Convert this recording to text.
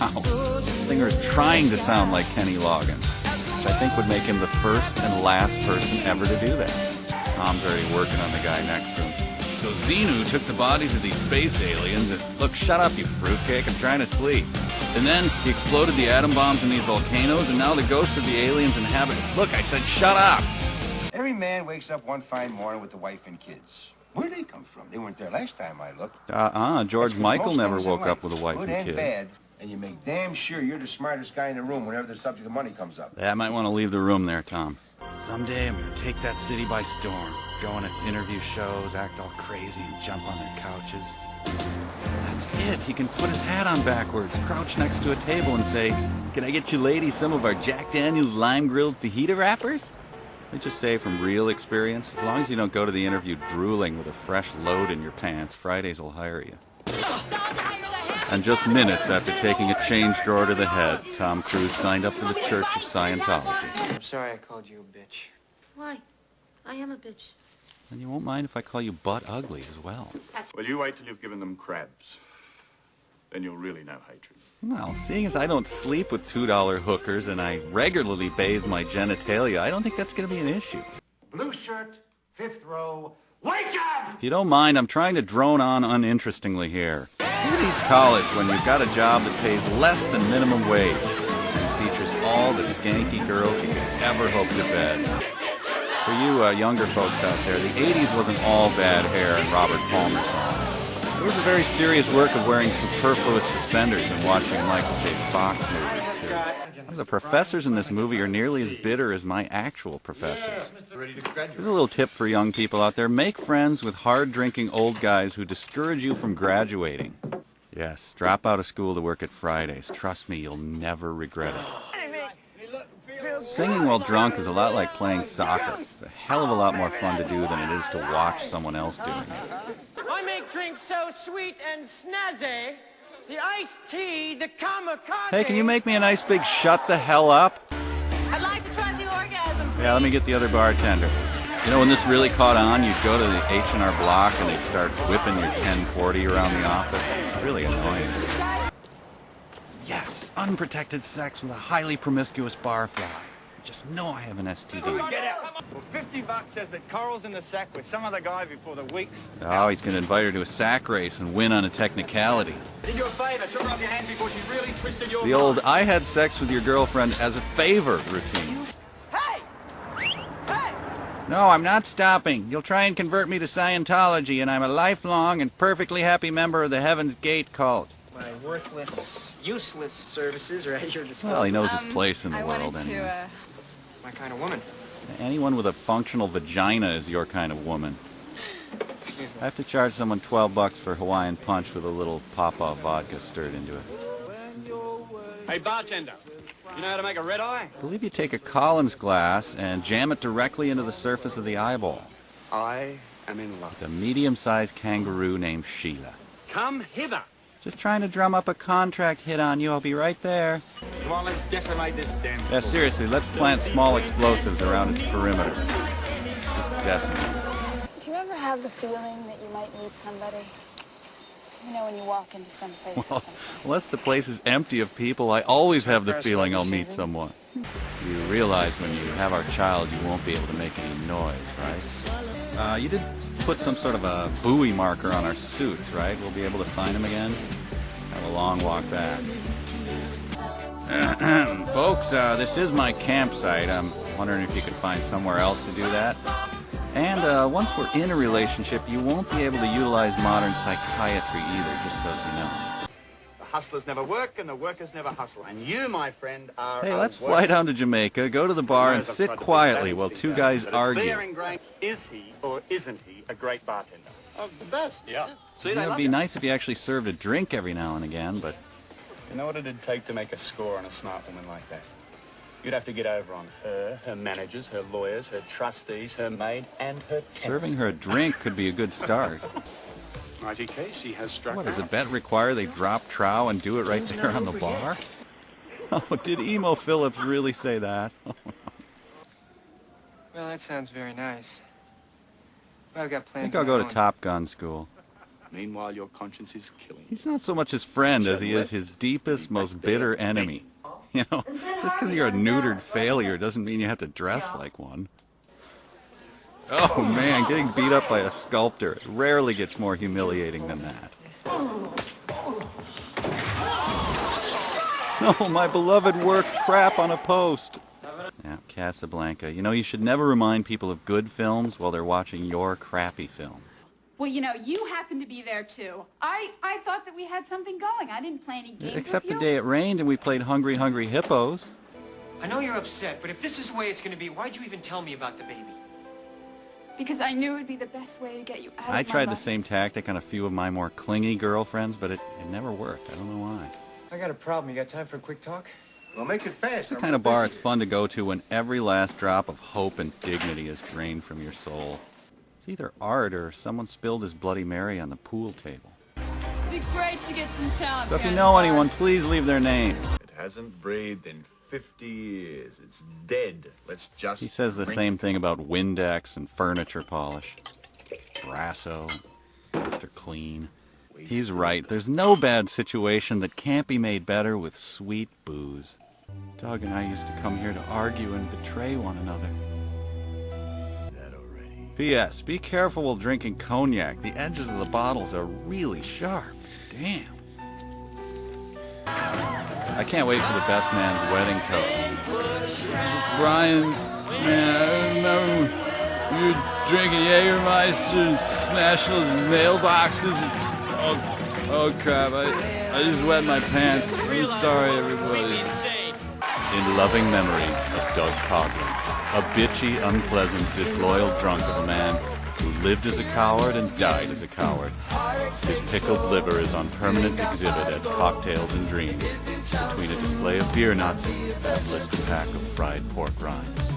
Wow. The singer is trying to sound like Kenny Loggins, which I think would make him the first and last person ever to do that. Tom's already working on the guy next to him. So Xenu took the bodies of these space aliens and... Look, shut up, you fruitcake. I'm trying to sleep. And then he exploded the atom bombs in these volcanoes, and now the ghosts of the aliens inhabit... Look, I said shut up! Every man wakes up one fine morning with the wife and kids. Where'd they come from? They weren't there last time I looked. George Michael never woke up with a wife and kids. Good and bad, and you make damn sure you're the smartest guy in the room whenever the subject of money comes up. I might want to leave the room there, Tom. Someday I'm going to take that city by storm, go on its interview shows, act all crazy, and jump on their couches. That's it. He can put his hat on backwards, crouch next to a table and say, "Can I get you ladies some of our Jack Daniels lime-grilled fajita wrappers?" Let me just say from real experience, as long as you don't go to the interview drooling with a fresh load in your pants, Fridays will hire you. And just minutes after taking a change drawer to the head, Tom Cruise signed up for the Church of Scientology. I'm sorry I called you a bitch. Why? I am a bitch. And you won't mind if I call you butt ugly as well. Well, you wait till you've given them crabs. Then you'll really know hatred. Well, seeing as I don't sleep with $2 hookers and I regularly bathe my genitalia, I don't think that's going to be an issue. Blue shirt, fifth row, wake up! If you don't mind, I'm trying to drone on uninterestingly here. Who needs college when you've got a job that pays less than minimum wage and features all the skanky girls you could ever hope to bed? For you younger folks out there, the 80s wasn't all bad hair and Robert Palmer songs. It was a very serious work of wearing superfluous suspenders and watching Michael J. Fox movies. The professors in this movie are nearly as bitter as my actual professors. Here's a little tip for young people out there. Make friends with hard-drinking old guys who discourage you from graduating. Yes, drop out of school to work at Fridays. Trust me, you'll never regret it. Singing while drunk is a lot like playing soccer. It's a hell of a lot more fun to do than it is to watch someone else doing it. I make drinks so sweet and snazzy. The iced tea, the kamikaze. Hey, can you make me a nice big shut the hell up? I'd like to try the orgasm, please. Yeah, let me get the other bartender. You know, when this really caught on, you'd go to the H&R Block and they'd start whipping your 1040 around the office. It's really annoying. Yes, unprotected sex with a highly promiscuous barfly. I just know I have an STD. Get out! Well, $50 says that Coral's in the sack with some other guy before the week's... Oh, he's going to invite her to a sack race and win on a technicality. Did you a favor, took her off your hand before she really twisted your The old "I had sex with your girlfriend as a favor" routine. Hey! Hey! No, I'm not stopping. You'll try and convert me to Scientology, and I'm a lifelong and perfectly happy member of the Heaven's Gate cult. My worthless, useless services are at your disposal. Well, he knows his place in the I world wanted anyway. to, My kind of woman. Anyone with a functional vagina is your kind of woman. Excuse me. I have to charge someone $12 for Hawaiian punch with a little Papa vodka stirred into it. Hey, bartender, you know how to make a red eye? I believe you take a Collins glass and jam it directly into the surface of the eyeball. I am in love. With a medium-sized kangaroo named Sheila. Come hither. Just trying to drum up a contract hit on you. I'll be right there. Come on, let's decimate this damn... Yeah, seriously, let's plant small explosives around its perimeter. Just decimate. Do you ever have the feeling that you might meet somebody? You know, when you walk into some place. Well, unless the place is empty of people, I always have the feeling I'll meet someone. You realize when you have our child, you won't be able to make any noise, right? You did put some sort of a buoy marker on our suits, right? We'll be able to find them again. Have a long walk back. Folks, this is my campsite. I'm wondering if you could find somewhere else to do that. And once we're in a relationship, you won't be able to utilize modern psychiatry either, just so as you know. The hustlers never work and the workers never hustle. And you, my friend, are... Hey, let's fly down to Jamaica, go to the bar, and sit quietly while two guys argue. Is he or isn't he a great bartender? Oh, the best. Yeah. See, It would be nice if you actually served a drink every now and again, but... You know what it'd take to make a score on a smart woman like that? You'd have to get over on her, her managers, her lawyers, her trustees, her maid, and her tenants. Serving her a drink could be a good start. Mighty Casey has struck What, does the out. bet require they drop trow and do it right there on the bar? Oh, did Emo Phillips really say that? Well, that sounds very nice. But I've got I plans. think I'll of my go to own. Top Gun school. Meanwhile, your conscience is killing you. He's not so much his friend as he is his deepest, most bitter enemy. You know, just because you're a neutered failure doesn't mean you have to dress like one. Oh man, getting beat up by a sculptor. It rarely gets more humiliating than that. No, my beloved work crap on a post. Yeah, Casablanca. You know, you should never remind people of good films while they're watching your crappy film. Well, you know, you happened to be there, too. I thought that we had something going. I didn't play any games Except with the you. day it rained and we played Hungry Hungry Hippos. I know you're upset, but if this is the way it's going to be, why'd you even tell me about the baby? Because I knew it would be the best way to get you out of I my tried the life. same tactic on a few of my more clingy girlfriends, but it never worked. I don't know why. I got a problem. You got time for a quick talk? Well, make it fast. It's the kind of bar it's fun to go to when every last drop of hope and dignity is drained from your soul. It's either art or someone spilled his Bloody Mary on the pool table. It'd be great to get some talent. So if you know anyone, please leave their name. It hasn't breathed in 50 years. It's dead. Let's just... He says the same thing about Windex and furniture polish. Brasso, Mr. Clean. He's right. There's no bad situation that can't be made better with sweet booze. Doug and I used to come here to argue and betray one another. That already. P.S. Be careful while drinking cognac. The edges of the bottles are really sharp. Damn. I can't wait for the best man's wedding toast. Brian, man, I remember you drinking Jägermeister and smashing those mailboxes. Oh crap, I just wet my pants. I'm sorry, everybody. In loving memory of Doug Coughlin, a bitchy, unpleasant, disloyal drunk of a man who lived as a coward and died as a coward. His pickled liver is on permanent exhibit at Cocktails and Dreams, between a display of beer nuts and a blister pack of fried pork rinds.